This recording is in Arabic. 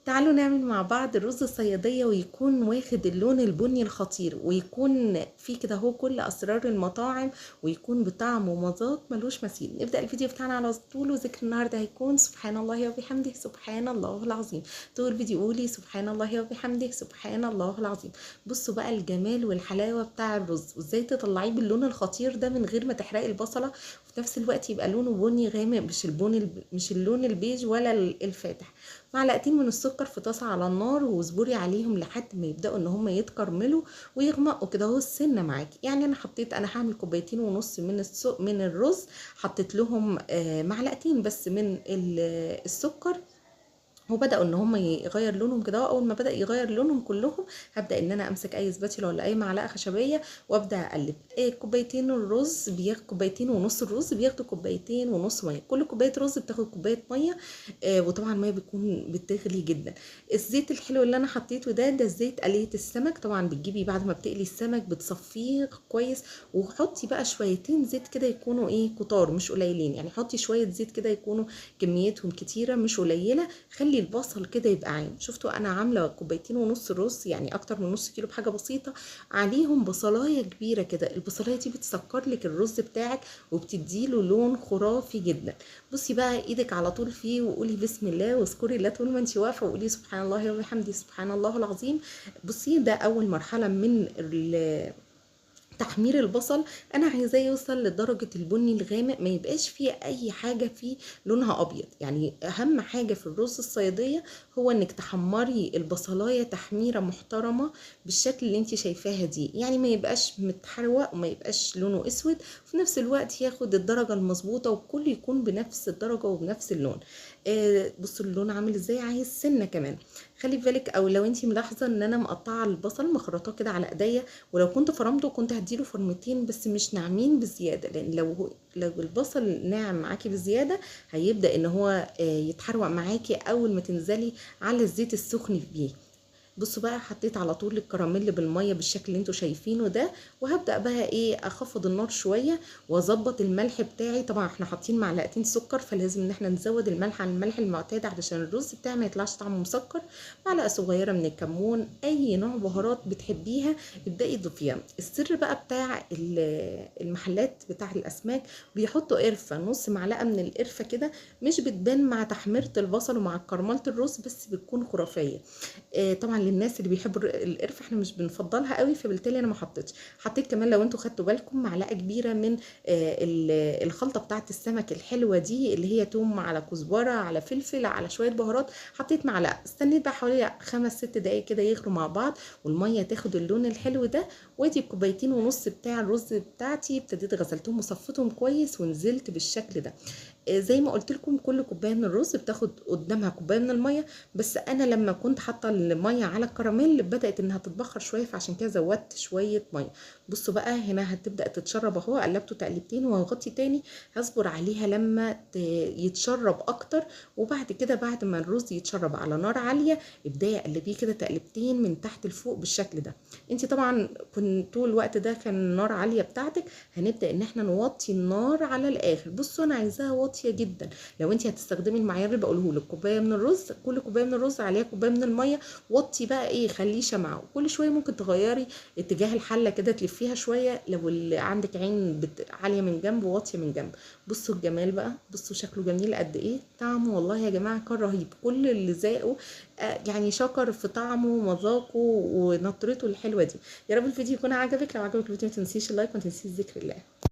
تعالوا نعمل مع بعض الرز الصيادية ويكون واخد اللون البني الخطير، ويكون فيه كده هو كل أسرار المطاعم، ويكون بطعم ومذاق ملوش مثيل. نبدأ الفيديو بتاعنا على طول، وذكر النهاردة هيكون سبحان الله وبحمده سبحان الله العظيم. طول الفيديو قولي سبحان الله وبحمده سبحان الله العظيم. بصوا بقى الجمال والحلاوة بتاع الرز، وازاي تطلعيه باللون الخطير ده من غير ما تحرقي البصلة، وفي نفس الوقت يبقى لونه بني غامق، مش اللون البيج ولا الفاتح. معلقتين من السكر في طاسه على النار، واصبري عليهم لحد ما يبداوا ان هم يتكرملوا ويغمقوا كده اهو السنه معاكي. يعني انا هعمل كوبايتين ونص من الرز، حطيت لهم معلقتين بس من السكر، وبداوا ان هم يغير لونهم كده. اول ما بدا يغير لونهم كلهم، هبدا ان انا امسك اي سباتيولا ولا اي معلقه خشبيه وابدا اقلب. كوبايتين ونص الرز بياخدوا كوبايتين ونص ميه. كل كوبايه رز بتاخد كوبايه ميه. وطبعا الميه بتكون بتغلي جدا. الزيت الحلو اللي انا حطيته ده زيت قليه السمك. طبعا بتجيبي بعد ما بتقلي السمك بتصفيه كويس، وحطي بقى شويتين زيت كده يكونوا كتار مش قليلين. يعني حطي شويه زيت كده يكونوا كميتهم كتيره مش قليله. خلي البصل كده يبقى عايم. شفتوا انا عامله كوبايتين ونص رز، يعني اكتر من نص كيلو بحاجه بسيطه، عليهم بصلايه كبيره كده. البصلايه دي بتسكر لك الرز بتاعك وبتديله لون خرافي جدا. بصي بقى ايدك على طول فيه وقولي بسم الله واذكري الله طول ما انت واقفه، وقولي سبحان الله وبحمده سبحان الله العظيم. بصي ده اول مرحله من تحمير البصل. انا عايزاه يوصل لدرجه البني الغامق، ما يبقاش فيه اي حاجه فيه لونها ابيض. يعني اهم حاجه في الرز الصياديه هو انك تحمري البصلايه تحميره محترمه بالشكل اللي انت شايفاها دي. يعني ما يبقاش متحروق وما يبقاش لونه اسود، وفي نفس الوقت ياخد الدرجه المظبوطه، وكل يكون بنفس الدرجه وبنفس اللون. بصوا اللون عامل ازاي، عايز سنه كمان. خلي بالك، او لو انت ملاحظه ان انا مقطعه البصل مخرطاه كده على ايديا، ولو كنت فرمته كنت هديله فرمتين بس مش ناعمين بزياده، لان لو البصل ناعم معاكي بزياده هيبدا ان هو يتحروق معاكي اول ما تنزلي على الزيت السخن بيه. بصوا بقى حطيت على طول الكراميل بالميه بالشكل اللي انتوا شايفينه ده، وهبدا بقى اخفض النار شويه واظبط الملح بتاعي. طبعا احنا حاطين معلقتين سكر، فلازم ان احنا نزود الملح عن الملح المعتاد علشان الرز بتاعي ما يطلعش طعمه مسكر. معلقه صغيره من الكمون، اي نوع بهارات بتحبيها ابداي تضيفيها. السر بقى بتاع المحلات بتاع الاسماك بيحطوا قرفه، نص معلقه من القرفه كده، مش بتبان مع تحميره البصل ومع كرمله الرز بس بتكون خرافيه. طبعا للناس اللي بيحبوا القرفه احنا مش بنفضلها قوي، فبالتالي انا ما حطيتش. حطيت كمان لو انتوا خدتوا بالكم معلقه كبيره من الخلطه بتاعه السمك الحلوه دي، اللي هي توم على كزبره على فلفل على شويه بهارات. حطيت معلقه، استنيت بقى حوالي 5 6 دقايق كده يغلوا مع بعض والميه تاخد اللون الحلو ده. وادي الكوبايتين ونص بتاع الرز بتاعتي ابتديت غسلتهم وصفتهم كويس ونزلت بالشكل ده. زي ما قلت لكم كل كوبايه من الرز بتاخد قدامها كوبايه من الميه، بس انا لما كنت حاطه الميه على الكراميل بدات انها تتبخر شويه، فعشان كده زودت شويه ميه. بصوا بقى هنا هتبدا تتشرب اهو، قلبته تقليبتين وهغطي تاني، هصبر عليها لما يتشرب اكتر. وبعد كده بعد ما الرز يتشرب على نار عاليه ابداي قلبيه كده تقلبتين من تحت لفوق بالشكل ده. انت طبعا كنت طول الوقت ده كان النار عاليه بتاعتك، هنبدا ان احنا نوطي النار على الاخر. بصوا انا عايزاها واطيه جدا. لو انت هتستخدمي المعيار اللي بقوله لك، كوبايه من الرز، كل كوبايه من الرز عليها كوبايه من الميه. وطي بقى خليه شمعه. كل شويه ممكن تغيري اتجاه الحله كده تلفيها شويه، لو اللي عندك عين عاليه من جنب وواطيه من جنب. بصوا الجمال بقى، بصوا شكله جميل قد ايه. طعمه والله يا جماعه كان رهيب. كل اللي ذاقه يعني شكر في طعمه ومذاقه ونطرته الحلوه دي. يا رب الفيديو يكون عجبك. لو عجبك الفيديو ما تنسيش اللايك وما تنسيش ذكر الله.